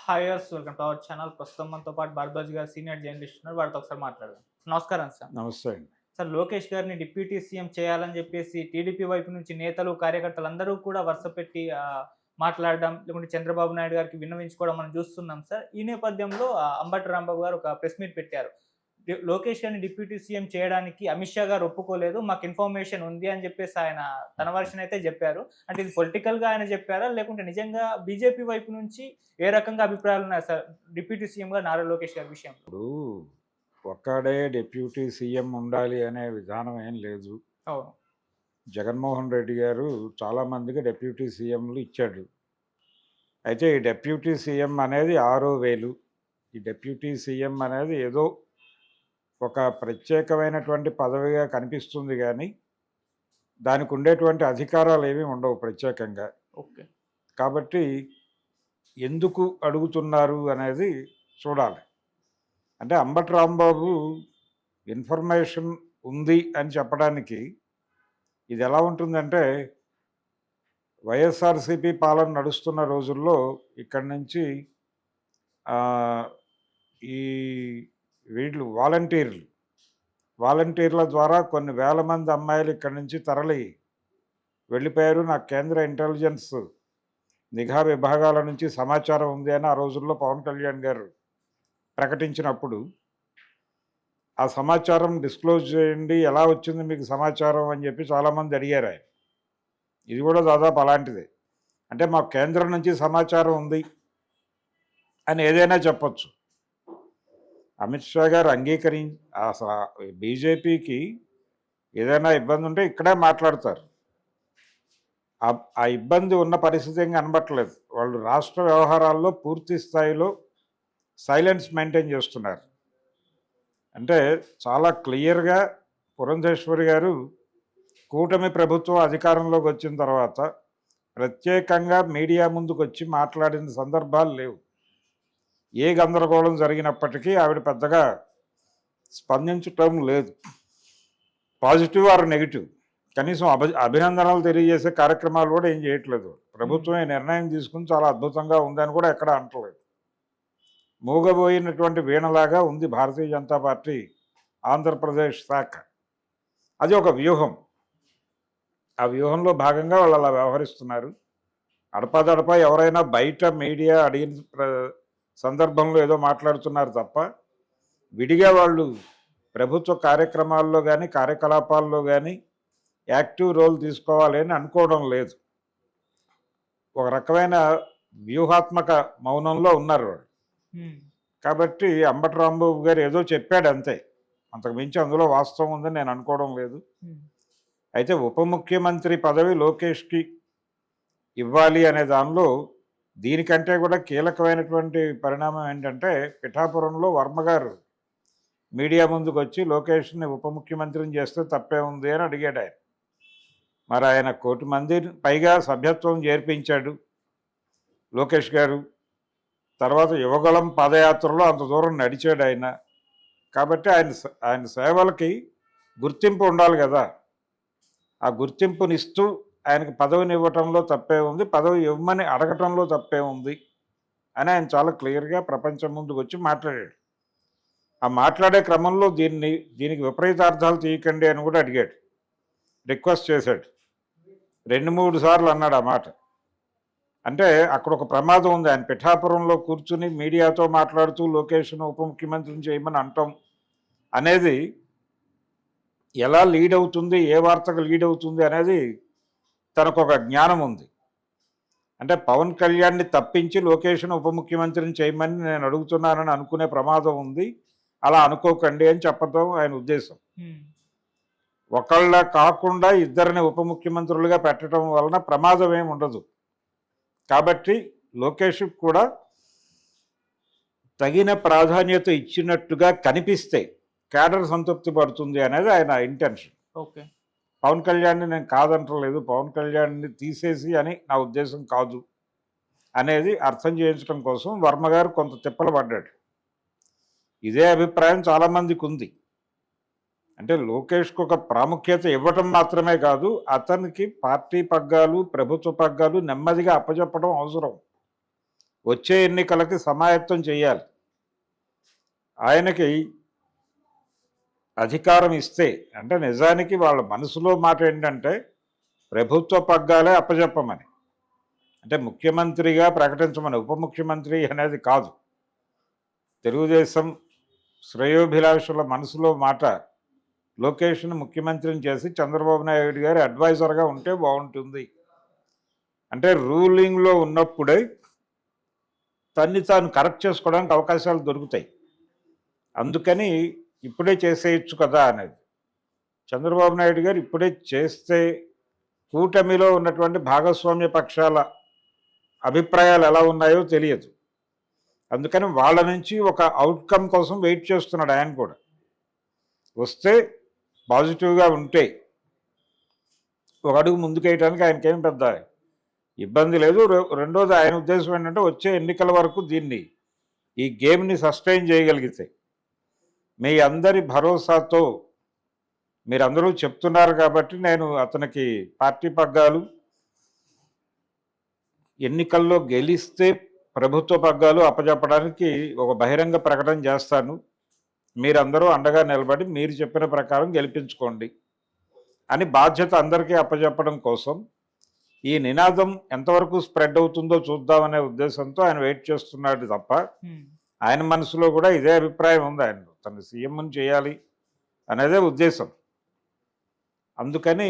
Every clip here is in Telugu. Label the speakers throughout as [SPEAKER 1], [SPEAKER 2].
[SPEAKER 1] హాయర్స్ వెల్కమ్ టు అవర్ ఛానల్. ప్రస్తుతం మనతో పాటు భరద్వాజ్ గారు సీనియర్ జర్నలిస్ట్ ఉన్నారు. వారితో ఒకసారి మాట్లాడదాం. నమస్కారం సార్.
[SPEAKER 2] నమస్తే అండి.
[SPEAKER 1] సార్, లోకేష్ గారిని డిప్యూటీ సీఎం చేయాలని చెప్పేసి టీడీపీ వైపు నుంచి నేతలు, కార్యకర్తలు అందరూ కూడా వరుస పెట్టి మాట్లాడడం, లేకుంటే చంద్రబాబు నాయుడు గారికి విన్నవించుకోవడం మనం చూస్తున్నాం సార్. ఈ నేపథ్యంలో అంబటి రాంబాబు గారు ఒక ప్రెస్ మీట్ పెట్టారు. లోకేష్ గారిని డిప్యూటీ సీఎం చేయడానికి అమిత్ షా గారు ఒప్పుకోలేదు, మాకు ఇన్ఫర్మేషన్ ఉంది అని చెప్పేసి ఆయన తన వర్షన్ అయితే చెప్పారు. అంటే ఇది పొలిటికల్‌గా ఆయన చెప్పారా? లేకుంటే నిజంగా బీజేపీ వైపు నుంచి ఏ రకంగా అభిప్రాయాలు ఉన్నాయి సార్ డిప్యూటీ సీఎంగా నారా లోకేష్ గారి విషయంలో?
[SPEAKER 2] ఇప్పుడు ఒక్కడే డిప్యూటీ సీఎం ఉండాలి అనే విధానం ఏం లేదు.
[SPEAKER 1] అవును.
[SPEAKER 2] జగన్మోహన్ రెడ్డి గారు చాలామందికి డిప్యూటీ సీఎంలు ఇచ్చాడు. అయితే ఈ డిప్యూటీ సీఎం అనేది ఆరో వేలు. ఈ డిప్యూటీ సీఎం అనేది ఏదో ఒక ప్రత్యేకమైనటువంటి పదవిగా కనిపిస్తుంది కానీ దానికి ఉండేటువంటి అధికారాలు ఏమీ ఉండవు ప్రత్యేకంగా.
[SPEAKER 1] ఓకే.
[SPEAKER 2] కాబట్టి ఎందుకు అడుగుతున్నారు అనేది చూడాలి. అంటే అంబటి రాంబాబు ఇన్ఫర్మేషన్ ఉంది అని చెప్పడానికి ఇది ఎలా ఉంటుందంటే, వైఎస్ఆర్సీపీ పాలన నడుస్తున్న రోజుల్లో ఇక్కడి నుంచి ఈ వీళ్ళు వాలంటీర్ల ద్వారా కొన్ని వేల మంది అమ్మాయిలు ఇక్కడి నుంచి తరలి వెళ్ళిపోయారు. నాకు కేంద్ర ఇంటెలిజెన్స్ నిఘా విభాగాల నుంచి సమాచారం ఉంది అని ఆ రోజుల్లో పవన్ కళ్యాణ్ గారు ప్రకటించినప్పుడు, ఆ సమాచారం డిస్క్లోజ్ చేయండి, ఎలా వచ్చింది మీకు సమాచారం అని చెప్పి చాలామంది అడిగారు ఆయన. ఇది కూడా దాదాపు అలాంటిదే. అంటే మాకు కేంద్రం నుంచి సమాచారం ఉంది అని ఏదైనా చెప్పచ్చు. అమిత్ షా గారు బీజేపీకి ఏదైనా ఇబ్బంది ఉంటే ఇక్కడే మాట్లాడతారు. ఆ ఇబ్బంది ఉన్న పరిస్థితి ఏం కనబట్టలేదు. వాళ్ళు రాష్ట్ర వ్యవహారాల్లో పూర్తి స్థాయిలో సైలెన్స్ మెయింటైన్ చేస్తున్నారు. అంటే చాలా క్లియర్గా పురంధేశ్వరి గారు కూటమి ప్రభుత్వం అధికారంలోకి వచ్చిన తర్వాత ప్రత్యేకంగా మీడియా ముందుకు వచ్చి మాట్లాడిన సందర్భాలు లేవు. ఏ గందరగోళం జరిగినప్పటికీ ఆవిడ పెద్దగా స్పందించటం లేదు. పాజిటివ్ ఆర్ నెగిటివ్, కనీసం అభినందనలు తెలియజేసే కార్యక్రమాలు కూడా ఏం చేయట్లేదు. ప్రభుత్వం ఈ నిర్ణయం తీసుకుని చాలా అద్భుతంగా ఉందని కూడా ఎక్కడ అంటలేదు. మూగబోయినటువంటి వీణలాగా ఉంది భారతీయ జనతా పార్టీ ఆంధ్రప్రదేశ్ శాఖ. అది ఒక వ్యూహం. ఆ వ్యూహంలో భాగంగా వాళ్ళు అలా వ్యవహరిస్తున్నారు. అడపాదడపా ఎవరైనా బయట మీడియా అడిగిన సందర్భంలో ఏదో మాట్లాడుతున్నారు తప్ప విడిగా వాళ్ళు ప్రభుత్వ కార్యక్రమాల్లో కానీ కార్యకలాపాల్లో కానీ యాక్టివ్ రోల్ తీసుకోవాలి అని అనుకోవడం లేదు. ఒక రకమైన వ్యూహాత్మక మౌనంలో ఉన్నారు వాళ్ళు. కాబట్టి అంబటి రాంబాబు గారు ఏదో చెప్పాడు అంతే, అంతకు మించి అందులో వాస్తవం ఉందని నేను అనుకోవడం లేదు. అయితే ఉప ముఖ్యమంత్రి పదవి లోకేష్కి ఇవ్వాలి అనే దానిలో దీనికంటే కూడా కీలకమైనటువంటి పరిణామం ఏంటంటే, పిఠాపురంలో వర్మ గారు మీడియా ముందుకు వచ్చి లోకేష్ని ఉప ముఖ్యమంత్రిని చేస్తే తప్పే ఉంది అని అడిగాడు ఆయన. మరి ఆయన 1 కోటి మంది పైగా సభ్యత్వం చేర్పించాడు లోకేష్ గారు. తర్వాత యువగళం పాదయాత్రలో అంత దూరం నడిచాడు ఆయన. కాబట్టి ఆయన సేవలకి గుర్తింపు ఉండాలి కదా. ఆ గుర్తింపునిస్తూ ఆయనకు పదవిని ఇవ్వటంలో తప్పే ఉంది, పదవి ఇవ్వమని అడగటంలో తప్పే ఉంది అని ఆయన చాలా క్లియర్గా ప్రపంచం ముందుకు వచ్చి మాట్లాడాడు. ఆ మాట్లాడే క్రమంలో దీనికి విపరీతార్థాలు తీయకండి అని కూడా అడిగాడు, రిక్వెస్ట్ చేశాడు. 2-3 సార్లు అన్నాడు ఆ మాట. అంటే అక్కడ ఒక ప్రమాదం ఉంది. ఆయన పిఠాపురంలో కూర్చుని మీడియాతో మాట్లాడుతూ లోకేష్ను ఉప ముఖ్యమంత్రిని చేయమని అంటాం అనేది ఎలా లీడ్ అవుతుంది, ఏ వార్తకు లీడ్ అవుతుంది అనేది తనకు ఒక జ్ఞానం ఉంది. అంటే పవన్ కళ్యాణ్ని తప్పించి లోకేష్ను ఉప ముఖ్యమంత్రిని చేయమని నేను అడుగుతున్నానని అనుకునే ప్రమాదం ఉంది, అలా అనుకోకండి అని చెప్పడం ఆయన ఉద్దేశం. ఒకళ్ళ కాకుండా ఇద్దరిని ఉప ముఖ్యమంత్రులుగా పెట్టడం వలన ప్రమాదం ఏమి ఉండదు. కాబట్టి లోకేష్కి కూడా తగిన ప్రాధాన్యత ఇచ్చినట్టుగా కనిపిస్తే కేడర్ సంతృప్తి పడుతుంది అనేది ఆయన ఇంటెన్షన్.
[SPEAKER 1] ఓకే.
[SPEAKER 2] పవన్ కళ్యాణ్ని నేను కాదంటలేదు, పవన్ కళ్యాణ్ని తీసేసి అని నా ఉద్దేశం కాదు అనేది అర్థం చేయించడం కోసం వర్మ గారు కొంత తిప్పలు పడ్డాడు. ఇదే అభిప్రాయం చాలామందికి ఉంది. అంటే లోకేష్కు ఒక ప్రాముఖ్యత ఇవ్వటం మాత్రమే కాదు, అతనికి పార్టీ పగ్గాలు ప్రభుత్వ పగ్గాలు నెమ్మదిగా అప్పచెప్పడం అవసరం. వచ్చే ఎన్నికలకి సమాయత్తం చేయాలి. ఆయనకి అధికారం ఇస్తే అంటే నిజానికి వాళ్ళ మనసులో మాట ఏంటంటే ప్రభుత్వ పగ్గాలే అప్పజెప్పమని, అంటే ముఖ్యమంత్రిగా ప్రకటించమని, ఉప ముఖ్యమంత్రి అనేది కాదు. తెలుగుదేశం శ్రేయోభిలాషుల మనసులో మాట లోకేష్ను ముఖ్యమంత్రిని చేసి చంద్రబాబు నాయుడు గారి అడ్వైజర్గా ఉంటే బాగుంటుంది. అంటే రూలింగ్లో ఉన్నప్పుడే తన్ని తాను కరెక్ట్ చేసుకోవడానికి అవకాశాలు దొరుకుతాయి. అందుకని ఇప్పుడే చేసేయచ్చు కదా అనేది. చంద్రబాబు నాయుడు గారు ఇప్పుడే చేస్తే కూటమిలో ఉన్నటువంటి భాగస్వామ్య పక్షాల అభిప్రాయాలు ఎలా ఉన్నాయో తెలియదు. అందుకని వాళ్ళ నుంచి ఒక అవుట్కమ్ కోసం వెయిట్ చేస్తున్నాడు ఆయన కూడా. వస్తే పాజిటివ్గా ఉంటే ఒక అడుగు ముందుకేయడానికి ఆయనకేం పెద్ద ఇబ్బంది లేదు. రెండోది ఆయన ఉద్దేశం ఏంటంటే వచ్చే ఎన్నికల వరకు ఈ గేమ్ని సస్టైన్ చేయగలిగితే మీ అందరి భరోసాతో మీరందరూ చెప్తున్నారు కాబట్టి నేను అతనికి పార్టీ పగ్గాలు ఎన్నికల్లో గెలిస్తే ప్రభుత్వ పగ్గాలు అప్పజెప్పడానికి ఒక బహిరంగ ప్రకటన చేస్తాను, మీరందరూ అండగా నిలబడి మీరు చెప్పిన ప్రకారం గెలిపించుకోండి అని బాధ్యత అందరికీ అప్పజెప్పడం కోసం ఈ నినాదం ఎంతవరకు స్ప్రెడ్ అవుతుందో చూద్దామనే ఉద్దేశంతో ఆయన వెయిట్ చేస్తున్నాడు తప్ప ఆయన మనసులో కూడా ఇదే అభిప్రాయం ఉంది. ఆయన తన సీఎంని చేయాలి అనేదే ఉద్దేశం. అందుకని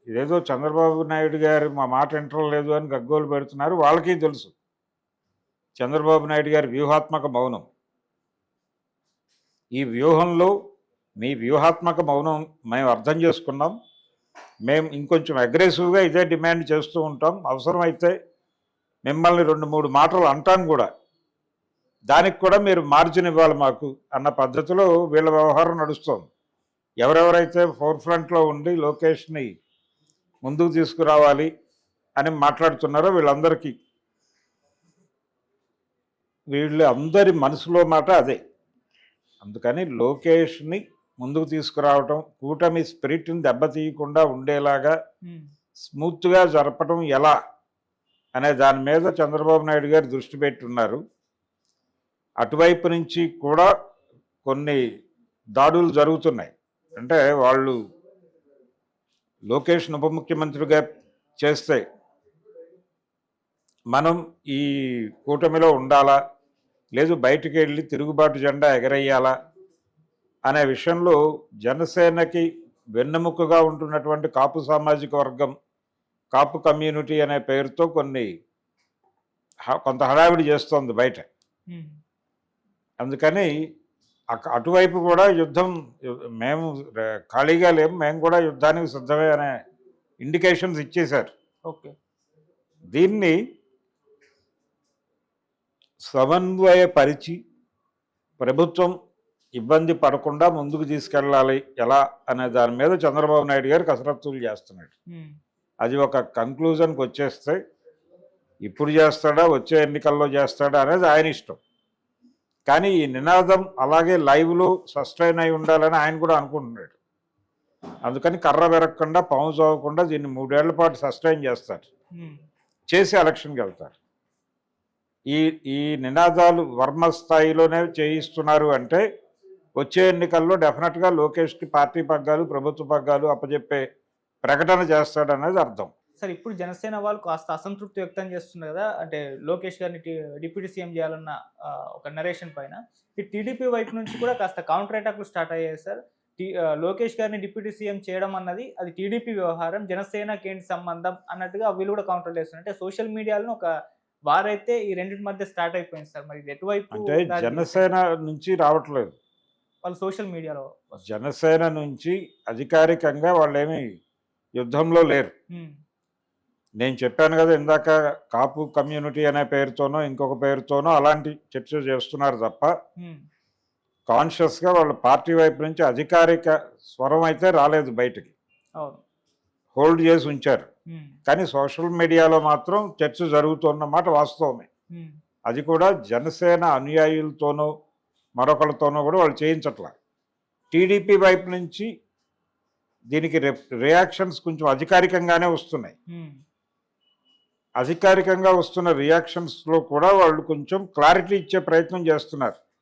[SPEAKER 2] ఇదేదో చంద్రబాబు నాయుడు గారు మా మాట వింటలేదు అని గగ్గోలు పెడుతున్నారు. వాళ్ళకి తెలుసు చంద్రబాబు నాయుడు గారి వ్యూహాత్మక మౌనం. ఈ వ్యూహంలో మీ వ్యూహాత్మక మౌనం మేము అర్థం చేసుకున్నాం, మేము ఇంకొంచెం అగ్రెసివ్గా ఇదే డిమాండ్ చేస్తూ ఉంటాం, అవసరమైతే మిమ్మల్ని 2-3 మాటలు అంటాం కూడా, దానికి కూడా మీరు మార్జిన్ ఇవ్వాలి మాకు అన్న పద్ధతిలో వీళ్ళ వ్యవహారం నడుస్తోంది. ఎవరెవరైతే ఫోర్ ఫ్రంట్లో ఉండి లోకేష్ని ముందుకు తీసుకురావాలి అని మాట్లాడుతున్నారో వీళ్ళందరి మనసులో మాట అదే. అందుకని లోకేష్ని ముందుకు తీసుకురావటం, కూటమి స్పిరిట్ని దెబ్బతీయకుండా ఉండేలాగా స్మూత్గా జరపడం ఎలా అనే దాని మీద చంద్రబాబు నాయుడు గారు దృష్టి పెట్టున్నారు. అటువైపు నుంచి కూడా కొన్ని దాడులు జరుగుతున్నాయి. అంటే వాళ్ళు లోకేష్ను ఉప ముఖ్యమంత్రిగా చేస్తే మనం ఈ కూటమిలో ఉండాలా, లేదు బయటికి వెళ్ళి తిరుగుబాటు జెండా ఎగరేయాలా అనే విషయంలో జనసేనకి వెన్నెముకగా ఉంటున్నటువంటి కాపు సామాజిక వర్గం, కాపు కమ్యూనిటీ అనే పేరుతో కొంత హడావిడి చేస్తోంది బయట. అందుకని అటువైపు కూడా యుద్ధం, మేము ఖాళీగా లేము, మేము కూడా యుద్ధానికి సిద్ధమే అనే ఇండికేషన్స్ ఇచ్చేశారు.
[SPEAKER 1] ఓకే,
[SPEAKER 2] దీన్ని సమన్వయపరిచి ప్రభుత్వం ఇబ్బంది పడకుండా ముందుకు తీసుకెళ్ళాలి ఎలా అనే దాని మీద చంద్రబాబు నాయుడు గారు కసరత్తులు చేస్తున్నాడు. అది ఒక కంక్లూజన్కి వచ్చేస్తే ఇప్పుడు చేస్తాడా వచ్చే ఎన్నికల్లో చేస్తాడా అనేది ఆయన ఇష్టం. కానీ ఈ నినాదం అలాగే లైవ్లో సస్టైన్ అయి ఉండాలని ఆయన కూడా అనుకుంటున్నాడు. అందుకని కర్ర వెరగకుండా పాము చావకుండా దీన్ని 3 ఏళ్ల పాటు సస్టైన్ చేసి ఎలక్షన్కి వెళ్తారు. ఈ నినాదాలు వర్మ స్థాయిలోనే చేయిస్తున్నారు అంటే వచ్చే ఎన్నికల్లో డెఫినెట్గా లోకేష్కి పార్టీ పగ్గాలు ప్రభుత్వ పగ్గాలు అప్పచెప్పే ప్రకటన చేస్తాడనేది అర్థం.
[SPEAKER 1] సార్, ఇప్పుడు జనసేన వాళ్ళు కాస్త అసంతృప్తి వ్యక్తం చేస్తున్నారు కదా, అంటే లోకేష్ గారిని డిప్యూటీ సీఎం చేయాలన్న ఒక నరేషన్ పైన ఈ టీడీపీ వైపు నుంచి కూడా కాస్త కౌంటర్ అటాక్లు స్టార్ట్ అయ్యాయి సార్. లోకేష్ గారిని డిప్యూటీ సీఎం చేయడం అన్నది అది టీడీపీ వ్యవహారం, జనసేనకి ఏంటి సంబంధం అన్నట్టుగా వీళ్ళు కూడా కౌంటర్ చేస్తున్నారు. అంటే సోషల్ మీడియాలో ఒక వారైతే ఈ రెండింటి మధ్య స్టార్ట్ అయిపోయింది సార్. మరి ఎటువైపు
[SPEAKER 2] అంటే జనసేన నుంచి రావట్లేదు,
[SPEAKER 1] వాళ్ళు సోషల్ మీడియాలో
[SPEAKER 2] జనసేన నుంచి అధికారికంగా వాళ్ళేమి యుద్ధంలో లేరు. నేను చెప్పాను కదా ఇందాక, కాపు కమ్యూనిటీ అనే పేరుతోనో ఇంకొక పేరుతోనో అలాంటి చర్చ చేస్తున్నారు తప్ప కాన్షియస్గా వాళ్ళ పార్టీ వైపు నుంచి అధికారిక స్వరం అయితే రాలేదు బయటికి, హోల్డ్ చేసి ఉంచారు. కానీ సోషల్ మీడియాలో మాత్రం చర్చ జరుగుతున్నమాట వాస్తవమే. అది కూడా జనసేన అనుయాయులతోనో మరొకరితోనో కూడా వాళ్ళు చేయించట్లా. టీడీపీ వైపు నుంచి దీనికి రియాక్షన్స్ కొంచెం అధికారికంగానే వస్తున్నాయి. అధికారికంగా వస్తున్న రియాక్షన్స్లో కూడా వాళ్ళు కొంచెం క్లారిటీ ఇచ్చే ప్రయత్నం చేస్తున్నారు.